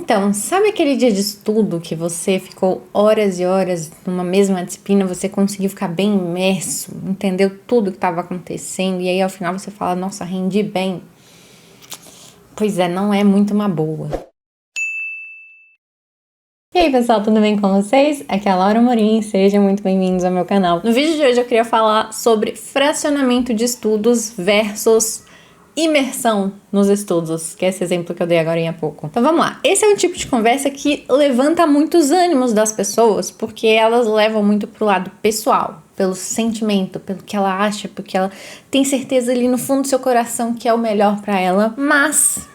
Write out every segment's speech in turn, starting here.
Então, sabe aquele dia de estudo que você ficou horas e horas numa mesma disciplina, você conseguiu ficar bem imerso, entendeu tudo que estava acontecendo e aí ao final você fala, nossa, rendi bem? Pois é, não é muito uma boa. E aí pessoal, tudo bem com vocês? Aqui é a Laura Morim, sejam muito bem-vindos ao meu canal. No vídeo de hoje eu queria falar sobre fracionamento de estudos versus imersão nos estudos, que é esse exemplo que eu dei agora há pouco. Então vamos lá, esse é um tipo de conversa que levanta muitos ânimos das pessoas, porque elas levam muito pro lado pessoal, pelo sentimento, pelo que ela acha, porque ela tem certeza ali no fundo do seu coração que é o melhor pra ela, mas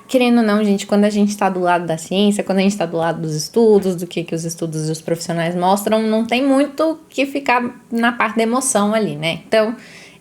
querendo ou não, gente, quando a gente tá do lado da ciência, quando a gente tá do lado dos estudos, do que os estudos e os profissionais mostram, não tem muito que ficar na parte da emoção ali, né? Então,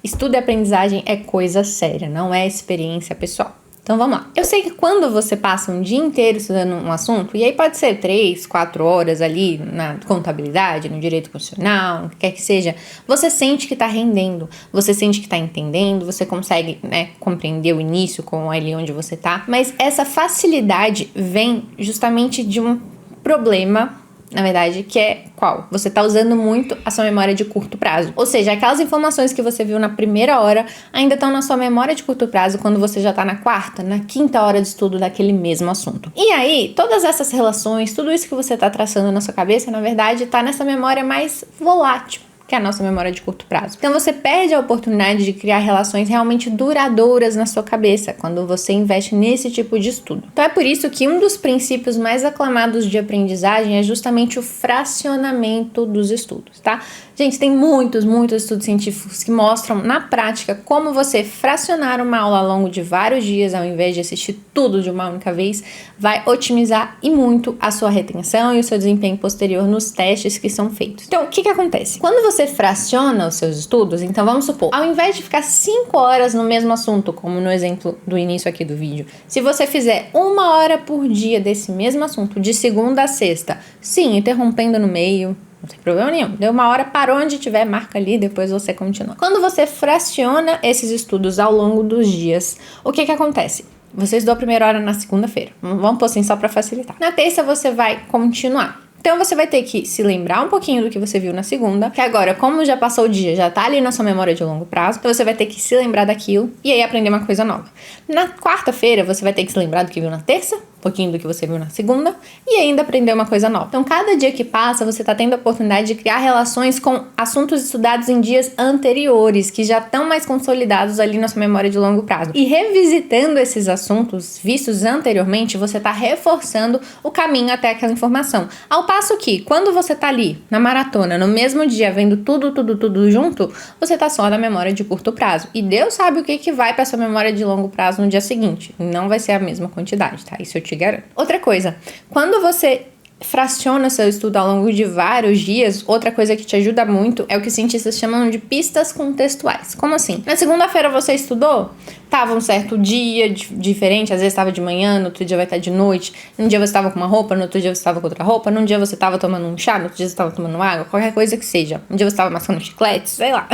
estudo e aprendizagem é coisa séria, não é experiência pessoal. Então vamos lá. Eu sei que quando você passa um dia inteiro estudando um assunto, e aí pode ser 3, 4 horas ali na contabilidade, no direito constitucional, o que quer que seja, você sente que tá rendendo, você sente que tá entendendo, você consegue, compreender o início com ali onde você tá, mas essa facilidade vem justamente de um problema, na verdade, que é qual? Você tá usando muito a sua memória de curto prazo. Ou seja, aquelas informações que você viu na primeira hora ainda estão na sua memória de curto prazo quando você já tá na quarta, na quinta hora de estudo daquele mesmo assunto. E aí, todas essas relações, tudo isso que você tá traçando na sua cabeça, na verdade, tá nessa memória mais volátil, que é a nossa memória de curto prazo. Então você perde a oportunidade de criar relações realmente duradouras na sua cabeça quando você investe nesse tipo de estudo. Então é por isso que um dos princípios mais aclamados de aprendizagem é justamente o fracionamento dos estudos, tá? Gente, tem muitos estudos científicos que mostram na prática como você fracionar uma aula ao longo de vários dias, ao invés de assistir tudo de uma única vez, vai otimizar e muito a sua retenção e o seu desempenho posterior nos testes que são feitos. Então, o que acontece? Quando você fraciona os seus estudos, então vamos supor, ao invés de ficar 5 horas no mesmo assunto, como no exemplo do início aqui do vídeo, se você fizer 1 hora por dia desse mesmo assunto, de segunda a sexta, sim, interrompendo no meio, não tem problema nenhum. Deu 1 hora, parou onde tiver, marca ali, depois você continua. Quando você fraciona esses estudos ao longo dos dias, o que acontece? Você estudou a primeira hora na segunda-feira. Vamos pôr assim só para facilitar. Na terça você vai continuar. Então você vai ter que se lembrar um pouquinho do que você viu na segunda, que agora, como já passou o dia, já tá ali na sua memória de longo prazo, então você vai ter que se lembrar daquilo e aí aprender uma coisa nova. Na quarta-feira, você vai ter que se lembrar do que viu na terça, um pouquinho do que você viu na segunda, e ainda aprender uma coisa nova. Então, cada dia que passa, você tá tendo a oportunidade de criar relações com assuntos estudados em dias anteriores, que já estão mais consolidados ali na sua memória de longo prazo. E revisitando esses assuntos vistos anteriormente, você tá reforçando o caminho até aquela informação. Ao passo que, quando você tá ali, na maratona, no mesmo dia, vendo tudo junto, você tá só na memória de curto prazo. E Deus sabe o que vai pra sua memória de longo prazo no dia seguinte. Não vai ser a mesma quantidade, tá? Isso eu te garanto. Outra coisa, quando você fraciona seu estudo ao longo de vários dias, outra coisa que te ajuda muito é o que os cientistas chamam de pistas contextuais. Como assim? Na segunda-feira você estudou? Tava um certo dia diferente, às vezes estava de manhã, no outro dia vai estar de noite, num dia você estava com uma roupa, no outro dia você estava com outra roupa, num dia você estava tomando um chá, no outro dia você estava tomando água, qualquer coisa que seja. Um dia você estava mascando chiclete, sei lá.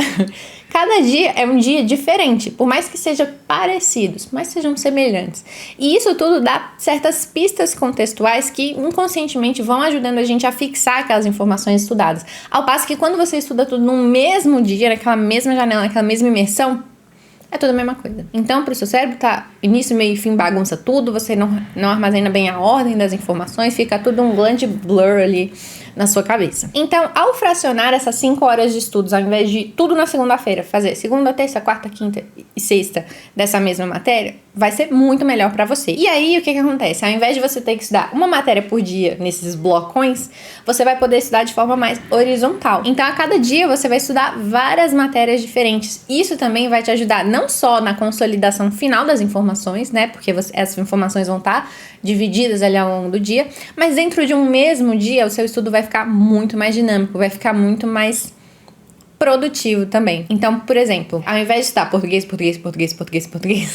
Cada dia é um dia diferente, por mais que sejam parecidos, mas sejam semelhantes. E isso tudo dá certas pistas contextuais que inconscientemente vão ajudando a gente a fixar aquelas informações estudadas. Ao passo que quando você estuda tudo no mesmo dia, naquela mesma janela, naquela mesma imersão, é tudo a mesma coisa. Então, pro seu cérebro tá início, meio e fim, bagunça tudo, você não armazena bem a ordem das informações, fica tudo um grande blur ali na sua cabeça. Então, ao fracionar essas 5 horas de estudos, ao invés de tudo na segunda-feira, fazer segunda, terça, quarta, quinta e sexta dessa mesma matéria, vai ser muito melhor pra você. E aí, o que acontece? Ao invés de você ter que estudar uma matéria por dia nesses blocões, você vai poder estudar de forma mais horizontal. Então, a cada dia, você vai estudar várias matérias diferentes. Isso também vai te ajudar não só na consolidação final das informações, né? Porque essas informações vão estar divididas ali ao longo do dia, mas dentro de um mesmo dia, o seu estudo vai ficar muito mais dinâmico, vai ficar muito mais produtivo também. Então, por exemplo, ao invés de estudar português, você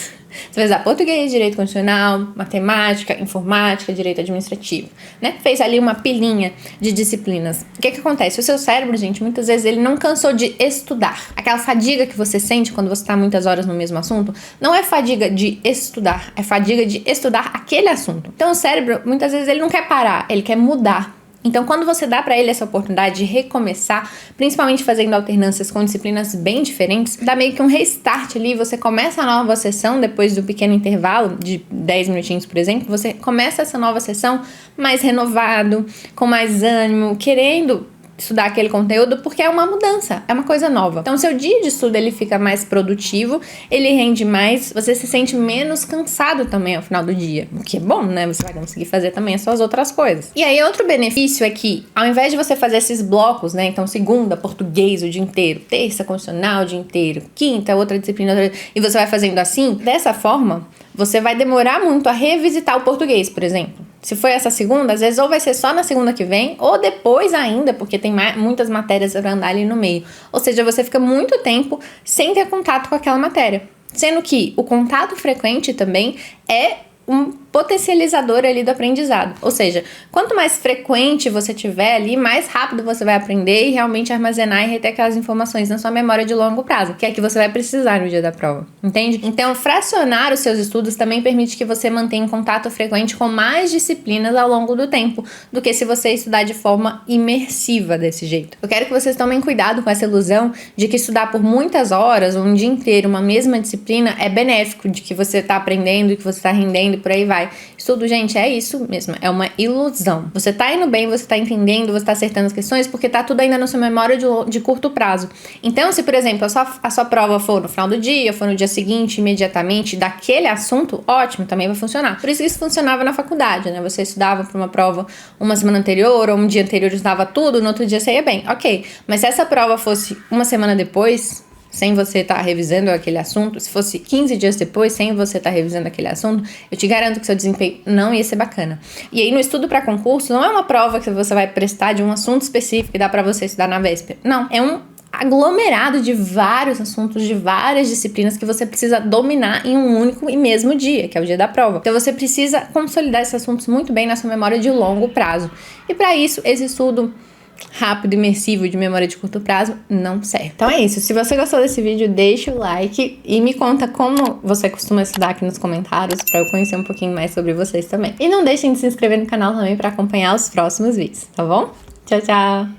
vai usar português, direito constitucional, matemática, informática, direito administrativo, né? Fez ali uma pilhinha de disciplinas. O que acontece? O seu cérebro, gente, muitas vezes ele não cansou de estudar. Aquela fadiga que você sente quando você está muitas horas no mesmo assunto, não é fadiga de estudar, é fadiga de estudar aquele assunto. Então o cérebro, muitas vezes, ele não quer parar, ele quer mudar. Então, quando você dá para ele essa oportunidade de recomeçar, principalmente fazendo alternâncias com disciplinas bem diferentes, dá meio que um restart ali, você começa a nova sessão depois do pequeno intervalo de 10 minutinhos, por exemplo, você começa essa nova sessão mais renovado, com mais ânimo, querendo estudar aquele conteúdo, porque é uma mudança, é uma coisa nova. Então, seu dia de estudo, ele fica mais produtivo, ele rende mais, você se sente menos cansado também ao final do dia, o que é bom, né? Você vai conseguir fazer também as suas outras coisas. E aí, outro benefício é que, ao invés de você fazer esses blocos, né? Então, segunda, português o dia inteiro, terça, constitucional o dia inteiro, quinta, outra disciplina, e você vai fazendo assim, dessa forma, você vai demorar muito a revisitar o português, por exemplo. Se for essa segunda, às vezes ou vai ser só na segunda que vem, ou depois ainda, porque tem muitas matérias para andar ali no meio. Ou seja, você fica muito tempo sem ter contato com aquela matéria. Sendo que o contato frequente também é um potencializador ali do aprendizado. Ou seja, quanto mais frequente você tiver ali, mais rápido você vai aprender e realmente armazenar e reter aquelas informações na sua memória de longo prazo, que é que você vai precisar no dia da prova, entende? Então, fracionar os seus estudos também permite que você mantenha um contato frequente com mais disciplinas ao longo do tempo, do que se você estudar de forma imersiva desse jeito. Eu quero que vocês tomem cuidado com essa ilusão de que estudar por muitas horas ou um dia inteiro uma mesma disciplina é benéfico, de que você está aprendendo e que você está rendendo e por aí vai. Estudo, gente, é isso mesmo, é uma ilusão. Você tá indo bem, você tá entendendo, você tá acertando as questões, porque tá tudo ainda na sua memória de curto prazo. Então, se, por exemplo, a sua prova for no final do dia, for no dia seguinte, imediatamente, daquele assunto, ótimo, também vai funcionar. Por isso que isso funcionava na faculdade, né? Você estudava para uma prova uma semana anterior, ou um dia anterior estudava tudo, no outro dia você ia bem. Ok, mas se essa prova fosse uma semana depois, sem você estar revisando aquele assunto, se fosse 15 dias depois, sem você estar revisando aquele assunto, eu te garanto que seu desempenho não ia ser bacana. E aí, no estudo para concurso, não é uma prova que você vai prestar de um assunto específico e dá para você estudar na véspera. Não, é um aglomerado de vários assuntos, de várias disciplinas que você precisa dominar em um único e mesmo dia, que é o dia da prova. Então, você precisa consolidar esses assuntos muito bem na sua memória de longo prazo. E para isso, esse estudo rápido, imersivo, de memória de curto prazo, não serve. Então é isso. Se você gostou desse vídeo, deixa o like e me conta como você costuma estudar aqui nos comentários pra eu conhecer um pouquinho mais sobre vocês também. E não deixem de se inscrever no canal também pra acompanhar os próximos vídeos, tá bom? Tchau, tchau!